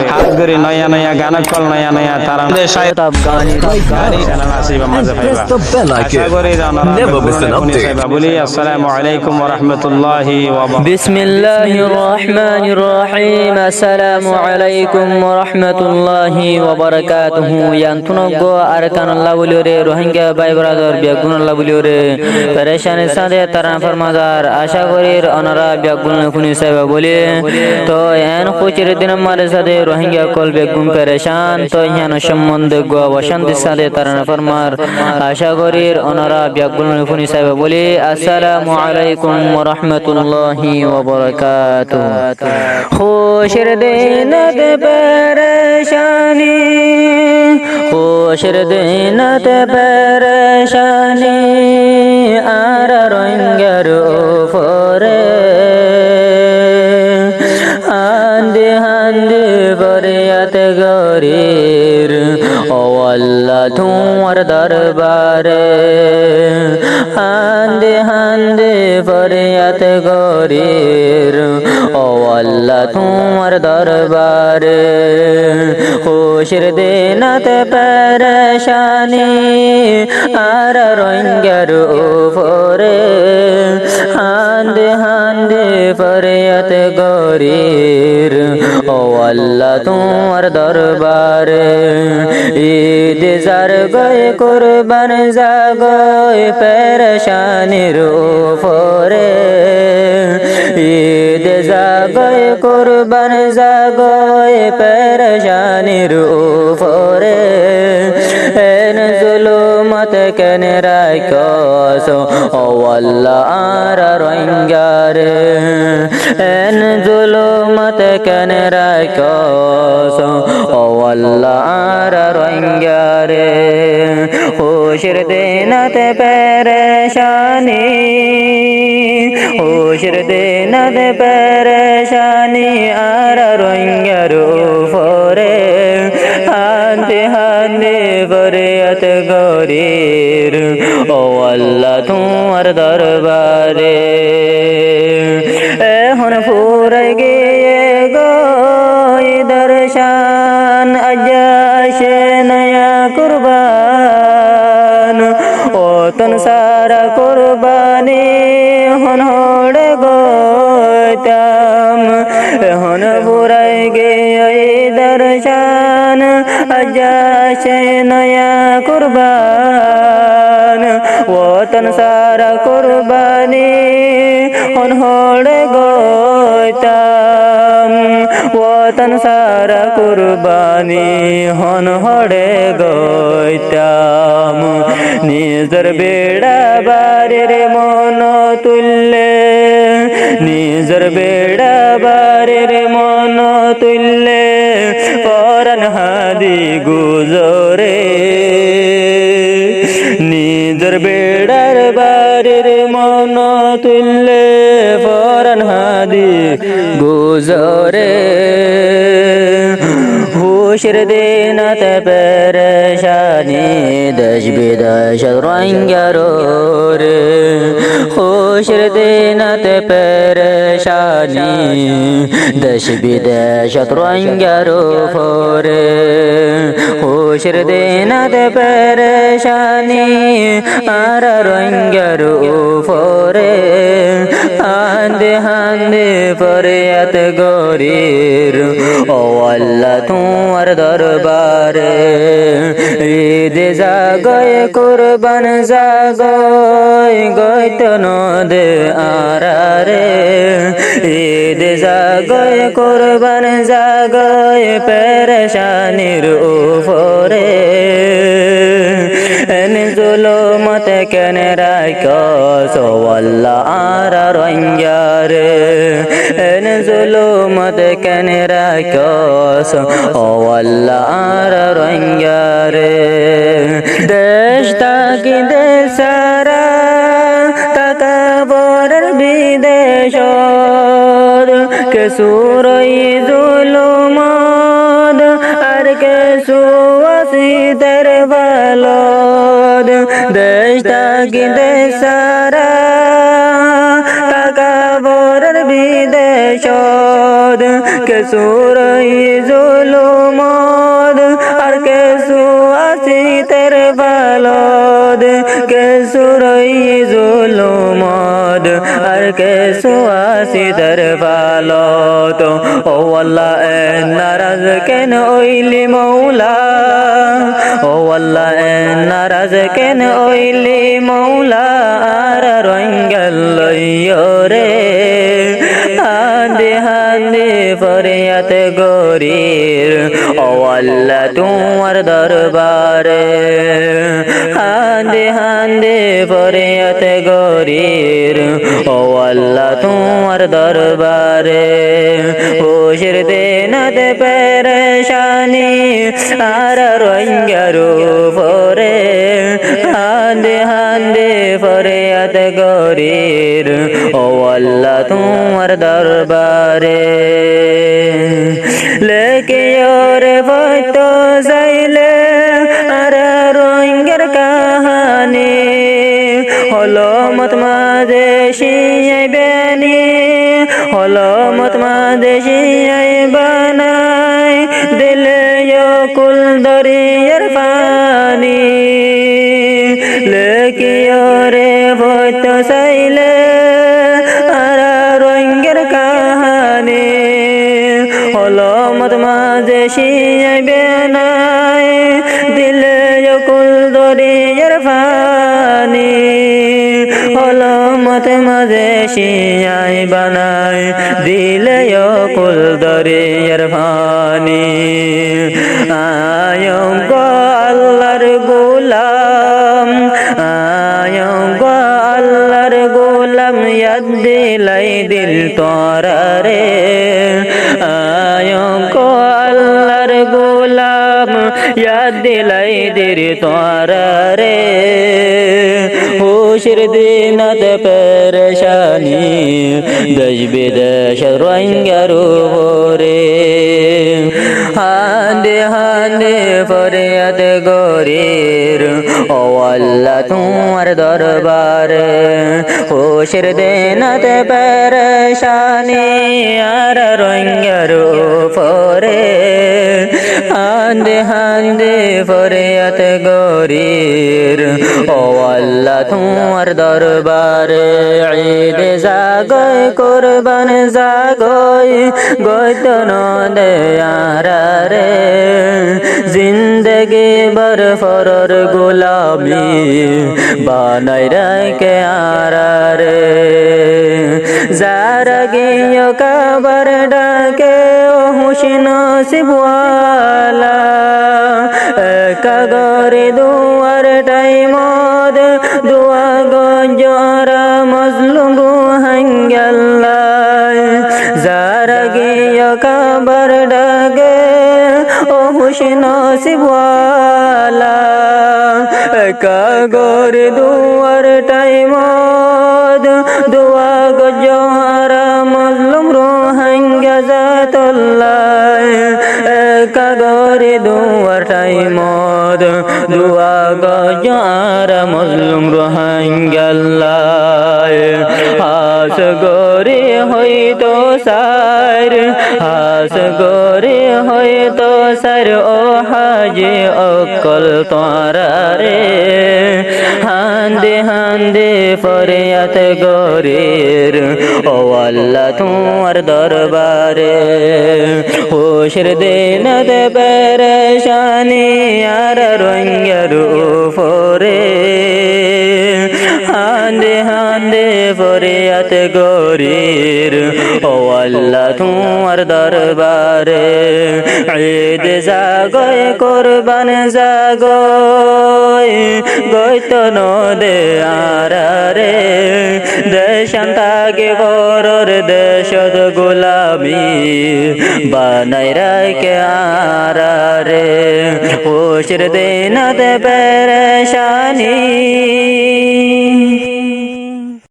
হাত ধরে নয়া নয়া গান কল নয়া নয়া তারা সাহেব গানি চ্যানেল আসিবা মাঝে ভাইবা আশা করি জানারা বলি আসসালামু আলাইকুম ওয়া রাহমাতুল্লাহি ওয়া বারাকাতুহু বিসমিল্লাহির রহমানির রহিম আসসালামু আলাইকুম ওয়া রাহমাতুল্লাহি ওয়া বারাকাতুহু ইয়ান্তুনগো আরকানাল্লাহ বলিওরে রোহিঙ্গা ভাই ব্রাদার বিয়াগুনাল্লাহ বলিওরে পরেশানি সাদে তারা ফরমাজার আশা করি অনারা বিয়াগুন খুনি সাহেব বলি তো এন খুচির দিন মারে সাদে রোহিঙ্গা কল বেগুন পরেশান তো ইয়ান সম্বন্ধে গো বসন্তি সাদে তারা ফরমার আশা করি অনারা বিয়াগুন খুনি সাহেব বলি আসসালামু আলাইকুম ওয়া রাহমাতুল্লাহি ওয়া বারাকাতুহু খুশির দিনত পরেশানি খুশির দিনত পরেশানি আর রোহিঙ্গার উপরে হান্দি হান্দি ফরিয়াদ গরির ও আল্লাহ তোমার দরবারে হান্দি হান্দি ফরিয়াদ গরির ও আল্লাহ তোমার দরবারে খুশির দিনত পরেশানি আর রোহিঙ্গার উপরে হান্দি হান্দি ফরিয়াদ গরির ও আল্লাহ তোমার দরবারে ঈদ জার গয় কুরবান জাগয় পরেশানির উপরে ঈদ জাগয় কুরবান জাগয় পরেশানির উপরে এন জুলুমত কেন রাখস ও আল্লাহ আর রোহিঙ্গারে এন জুলুমত কেন রাখস ও আল্লাহ আর রোহিঙ্গারে খুশির দিনত পরেশানি খুশির দিনত পরেশানি আর রোহিঙ্গার উপরে হান্দি হান্দি ফরিয়াদ গরির ও আল্লাহ তোমার দরবারে এখন ফুরে গিয়ে গই দর্শন আজাশে নয়া কুরবান ও তন সারা কুরবানি হন হড়ে গইতাম এখন ফুরে গিয়ে দর্শন আজাশে নয়া কুরবান ও তন সারা কুরবানি হন হড়ে গইতাম ওতন সারা কুরবানি হন হড়ে গইতাম নিজের বেড়া বাড়ির মন তুললে নিজের বেড়া বাড়ির মন তুললে পরান হাদি গুজরে নিজের বেড়ার বাড়ির মন তুললে পরান হাদি গুজরে খুশির দিনত পরেশানি দেশ বিদেশ রোহিঙ্গার রে খুশির দিনত পরেশানি দেশ বিদেশ রোহিঙ্গার উপরে খুশির দিনত পরেশানি আর রোহিঙ্গার উপরে হান্দি হান্দি ফরিয়াদ গরির ও আল্লাহ তোমার দরবারে ঈদ জাগয় কুরবান জাগয় গইত নদে আরারে ঈদ জাগয় কুরবান জাগয় পরেশানির উপরে এন জুলুমত কেন রাখস ও আল্লাহ আর রোহিঙ্গারে এন জুলুমত কেন রাখস ও আল্লাহ আর রোহিঙ্গারে দেশ তাকি দেশারা তাকাবরের বিদেশ কে সুরই জুলুমদ আর কে সুয়াসিদের ভালদ দেশ তাকি দেশারা তাকাবরের বিদেশ কে সুরই জুলুম আর পালত ও আল্লাহ নারাজ কেন ওইলি মৌলা ও আল্লাহ নারাজ কেন ওইলি মৌলা আর রঙ্গল রে হান্দে হান্দে ফরিয়াত গরির ও আল্লাহ তোমার দরবারে হান্দে হান্দে ফরিয়াত গরির ও আল্লাহ তোমার দরবারে হোশের দেনাত পেরেশানি আর রঙ্গারু পরে হান্দে হান্দে ফরিয়াত গরির ও আল্লাহ তোমার দরবারে লেকে ওরে বইতো যাইলে আর রঙ্গের কাহানি হলো মত মাঝে শিয়াই বেনি হলো মত মাঝে শিয়াই বানাই দিলে কুল দরিয়ার পানি লেকে ওরে বইতো চাইলে আর রঙ্গের কাহানি হলো মত মাঝে শিয়াই বেনাই দিলে কুল দরিয়ার পানি হলো মত মাঝে শিয়াই বানাই দিলে কুল দরিয়ার পানি আয় গো আল্লাহর গোলাম আয় গো আল্লাহর গোলাম ইয়াদ দিলাই দিল তোরা রে আয় গো আল্লাহর গোলাম ইয়াদ দিলাই দিল তোরা রে হোশের দিনাত পেরেশানি দেশ বিদেশ রঙ্গারু রে হান্দে হান্দে ফরিয়াত গরির ও আল্লাহ তোমার দরবারে হোশের দিনাত পেরেশানি আর রঙ্গারু পরে হান্দে হান্দে ফরিয়াত গরির ও আল্লাহ তোমার দরবারে ঈদ জাগয় কুরবান জাগয় গয়তন দেয়ারে জিন্দগি বর ফরর গোলামি বানাই রাখে আরে যারা গিয়ে কবর ডাকে ও হুসেন সিবওয়ালা কাগরে দুয়ার টাইমদ দুয়া গঞ্জরা মজলুম রুহাঙ্গাল্লাহ যারা গিয়ে কবর ডাকে ও হুসেন সিবওয়ালা কাগরে দুয়ার টাইমদ দুয়া গঞ্জরা মজলুম রুহাঙ্গা জাতুল্লাহ কাগরে দুয়ার টাইমদ দুয়া গঞ্জরা মজলুম রোহাঙ্গাল্লাহ হাস গরে হইতো সার হাস গরে হইতো সার ও হাজে অকল তোরা রে হান্দে হান্দে ফরিয়াত গরির ও আল্লাহ তোমার দরবারে হোশের দিনাত পেরেশানি আর রঙ্গারু পরে হান্দে হান্দে ফরিয়াত গরির ও আল্লাহ তোমার দরবারে ঈদ জাগয় কুরবান জাগয় গয়তন দেয়ারে দেশান্তাকে বরর দেশদ গোলামি বানাই রাখে আরে হোশের দিনাত পেরেশানি